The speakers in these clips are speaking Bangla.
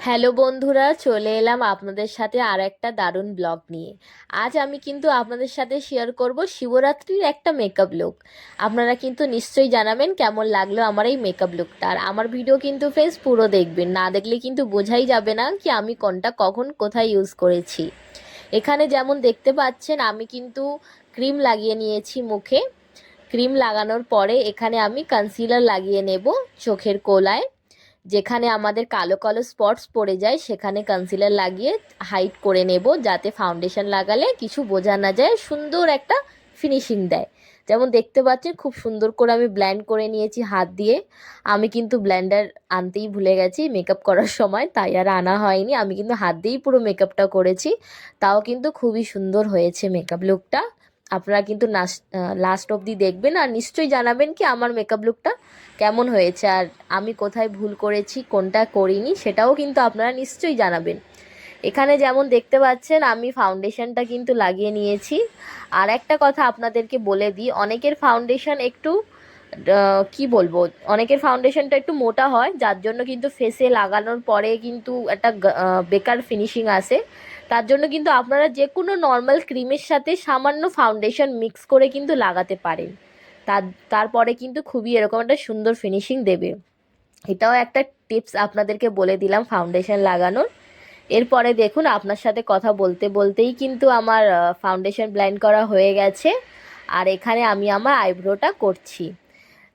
হ্যালো বন্ধুরা, চলে এলাম আপনাদের সাথে আর একটা দারুণ ব্লগ নিয়ে। আজ আমি কিন্তু আপনাদের সাথে শেয়ার করব শিবরাত্রির একটা মেকআপ লুক। আপনারা কিন্তু নিশ্চয়ই জানাবেন কেমন লাগলো আমার এই মেকআপ লুকটা। আর আমার ভিডিও কিন্তু ফ্রেন্ডস পুরো দেখবেন, না দেখলে কিন্তু বোঝাই যাবে না কি আমি কোনটা কখন কোথায় ইউজ করেছি। এখানে যেমন দেখতে পাচ্ছেন আমি কিন্তু ক্রিম লাগিয়ে নিয়েছি মুখে। ক্রিম লাগানোর পরে এখানে আমি কনসিলার লাগিয়ে নেব চোখের কোলায়। যেখানে আমাদের কালো কালো স্পটস পড়ে যায় সেখানে কনসিলার লাগিয়ে হাইড করে নেব, যাতে ফাউন্ডেশন লাগালে কিছু বোঝা না যায়, সুন্দর একটা ফিনিশিং দেয়। যেমন দেখতে পাচ্ছেন খুব সুন্দর করে আমি ব্লেন্ড করে নিয়েছি হাত দিয়ে। আমি কিন্তু ব্লেন্ডার আনতেই ভুলে গেছি মেকআপ করার সময়, তাই আর আনা হয়নি। আমি কিন্তু হাত দিয়েই পুরো মেকআপটা করেছি, তাও কিন্তু খুবই সুন্দর হয়েছে মেকআপ লুকটা। আপনারা কিন্তু লাস্ট অবধি দেখবেন আর নিশ্চয়ই জানাবেন কি আমার মেকআপ লুকটা কেমন হয়েছে, আর আমি কোথায় ভুল করেছি কোনটা করিনি সেটাও কিন্তু আপনারা নিশ্চয়ই জানাবেন। এখানে যেমন দেখতে পাচ্ছেন আমি ফাউন্ডেশনটা কিন্তু লাগিয়ে নিয়েছি। আর একটা কথা আপনাদেরকে বলে দিই, অনেকের ফাউন্ডেশন একটু কি বলবো, অনেকের ফাউন্ডেশনটা একটু মোটা হয়, যার জন্য কিন্তু ফেসে লাগানোর পরে কিন্তু একটা বেকার ফিনিশিং আসে। তার জন্য কিন্তু আপনারা যে কোনো নর্মাল ক্রিমের সাথে সামান্য ফাউন্ডেশন মিক্স করে কিন্তু লাগাতে পারেন। তারপরে কিন্তু খুবই এরকম একটা সুন্দর ফিনিশিং দেবে। এটাও একটা টিপস আপনাদেরকে বলে দিলাম ফাউন্ডেশন লাগানোর। এরপরে দেখুন আপনার সাথে কথা বলতে বলতেই কিন্তু আমার ফাউন্ডেশন ব্লেন্ড করা হয়ে গেছে। আর এখানে আমি আমার আইব্রোটা করছি।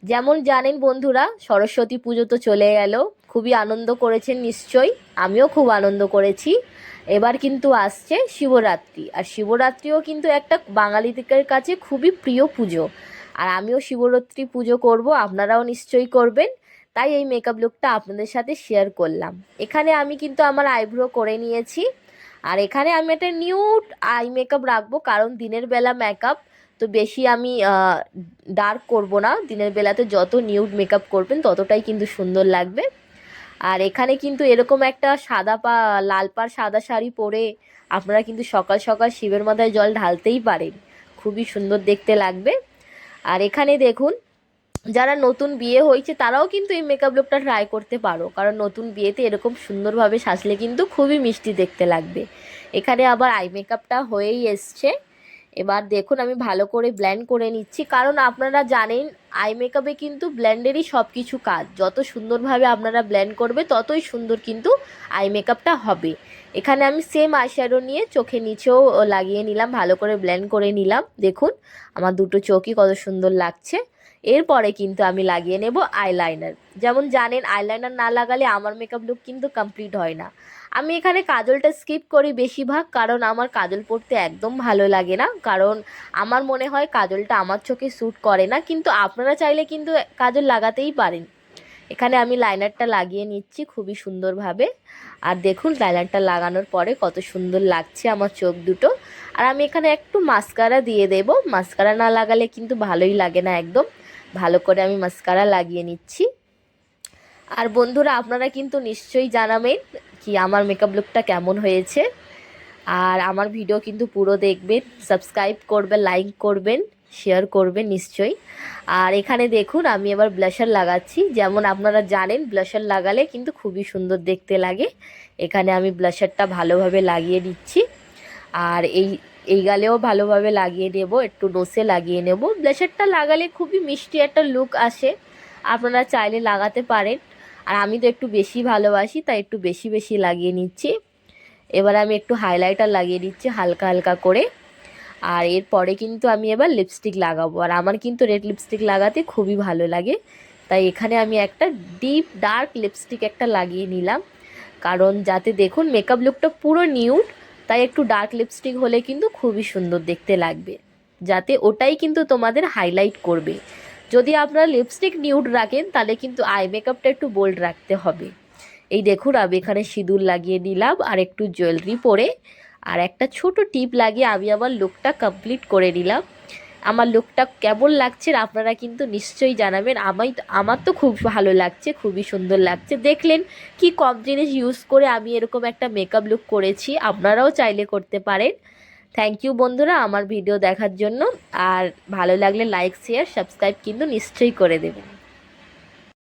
যেমন জানেন বন্ধুরা, সরস্বতী পুজো তো চলে গেল, খুবই আনন্দ করেছেন নিশ্চয়ই, আমিও খুব আনন্দ করেছি। এবার কিন্তু আসছে শিবরাত্রি, আর শিবরাত্রিও কিন্তু একটা বাঙালিদের কাছে খুবই প্রিয় পুজো। আর আমিও শিবরাত্রি পুজো করব, আপনারাও নিশ্চয়ই করবেন, তাই এই মেকআপ লুকটা আপনাদের সাথে শেয়ার করলাম। এখানে আমি কিন্তু আমার আইব্রো করে নিয়েছি। আর এখানে আমি একটা নিউড আই মেকআপ রাখবো, কারণ দিনের বেলা মেকআপ তো বেশি আমি ডার্ক করব না। দিনের বেলাতে যত নিউড মেকআপ করবেন ততটাই কিন্তু সুন্দর লাগবে। আর এখানে কিন্তু এরকম একটা লাল পাড় সাদা শাড়ি পরে আপনারা কিন্তু সকাল সকাল শিবের মাথায় জল ঢালতেই পারেন, খুবই সুন্দর দেখতে লাগবে। আর এখানে দেখুন, যারা নতুন বিয়ে হয়েছে তারাও কিন্তু এই মেকআপ লুকটা ট্রাই করতে পারো, কারণ নতুন বিয়েতে এরকম সুন্দরভাবে সাজলে কিন্তু খুবই মিষ্টি দেখতে লাগবে। এখানে আবার আই মেকআপটা হয়েই এসছে। এবার দেখুন আমি ভালো করে ব্লেন্ড করে নিচ্ছি, কারণ আপনারা জানেন আই মেকআপে কিন্তু ব্লেন্ডেরই সব কিছু কাজ। যত সুন্দরভাবে আপনারা ব্লেন্ড করবে ততই সুন্দর কিন্তু আই মেকআপটা হবে। এখানে আমি সেম আইশ্যাডো নিয়ে চোখে নিচেও লাগিয়ে নিলাম, ভালো করে ব্লেন্ড করে নিলাম। দেখুন আমার দুটো চোখই কত সুন্দর লাগছে। এরপরে কিন্তু আমি লাগিয়ে নেব আইলাইনার। যেমন জানেন আইলাইনার না লাগালে আমার মেকআপ লুক কিন্তু কমপ্লিট হয় না। আমি এখানে কাজলটা স্কিপ করি বেশিরভাগ, কারণ আমার কাজল পরতে একদম ভালো লাগে না, কারণ আমার মনে হয় কাজলটা আমার চোখে স্যুট করে না। কিন্তু আপনারা চাইলে কিন্তু কাজল লাগাতেই পারেন। এখানে আমি লাইনারটা লাগিয়ে নিচ্ছি খুবই সুন্দরভাবে। আর দেখুন লাইনারটা লাগানোর পরে কত সুন্দর লাগছে আমার চোখ দুটো। আর আমি এখানে একটু মাস্কারা দিয়ে দেব, মাস্কারা না লাগালে কিন্তু ভালোই লাগে না একদম। ভালো করে আমি মাস্কারা লাগিয়ে নিচ্ছি। আর বন্ধুরা আপনারা কিন্তু নিশ্চয়ই জানাবেন কি আমার মেকআপ লুকটা কেমন হয়েছে। আর আমার ভিডিও কিন্তু পুরো দেখবেন, সাবস্ক্রাইব করবেন, লাইক করবেন, শেয়ার করবেন নিশ্চয়ই। আর এখানে দেখুন আমি এবার ব্লাশার লাগাচ্ছি। যেমন আপনারা জানেন ব্লাশার লাগালে কিন্তু খুবই সুন্দর দেখতে লাগে। এখানে আমি ব্লাশারটা ভালোভাবে লাগিয়ে দিচ্ছি। আর এই গালেও ভালোভাবে লাগিয়ে নেব, একটু নোসে লাগিয়ে নেব। ব্লাশারটা লাগালে খুবই মিষ্টি একটা লুক আসে, আপনারা চাইলে লাগাতে পারেন। আর আমি তো একটু বেশি ভালোবাসি তাই একটু বেশি বেশি লাগিয়ে নিচ্ছি। এবার আমি একটু হাইলাইটার লাগিয়ে দিচ্ছি হালকা হালকা করে। আর এরপরে কিন্তু আমি এবার লিপস্টিক লাগাবো, আর আমার কিন্তু রেড লিপস্টিক লাগাতে খুবই ভালো লাগে, তাই এখানে আমি একটা ডিপ ডার্ক লিপস্টিক একটা লাগিয়ে নিলাম। কারণ যাতে দেখুন মেকআপ লুকটা পুরো নিউড, তাই একটু ডার্ক লিপস্টিক হলে কিন্তু খুবই সুন্দর দেখতে লাগবে, যাতে ওটাই কিন্তু তোমাদের হাইলাইট করবে। যদি আপনারা লিপস্টিক নিউড রাখেন তাহলে কিন্তু আই মেকআপটা একটু বোল্ড রাখতে হবে। এই দেখুন আমি এখানে সিঁদুর লাগিয়ে নিলাম আর একটু জুয়েলারি পরে আর একটা ছোট টিপ লাগিয়ে আমি আমার লুকটা কমপ্লিট করে নিলাম। আমার লুকটা কেমন লাগছে আপনারা কিন্তু নিশ্চয়ই জানাবেন। আমার তো খুব ভালো লাগছে, খুবই সুন্দর লাগছে। দেখলেন কি কম জিনিস ইউজ করে আমি এরকম একটা মেকআপ লুক করেছি, আপনারাও চাইলে করতে পারেন। থ্যাংক ইউ বন্ধুরা আমার ভিডিও দেখার জন্য। আর ভালো লাগলে লাইক শেয়ার সাবস্ক্রাইব কিন্তু নিশ্চয়ই করে দেবেন।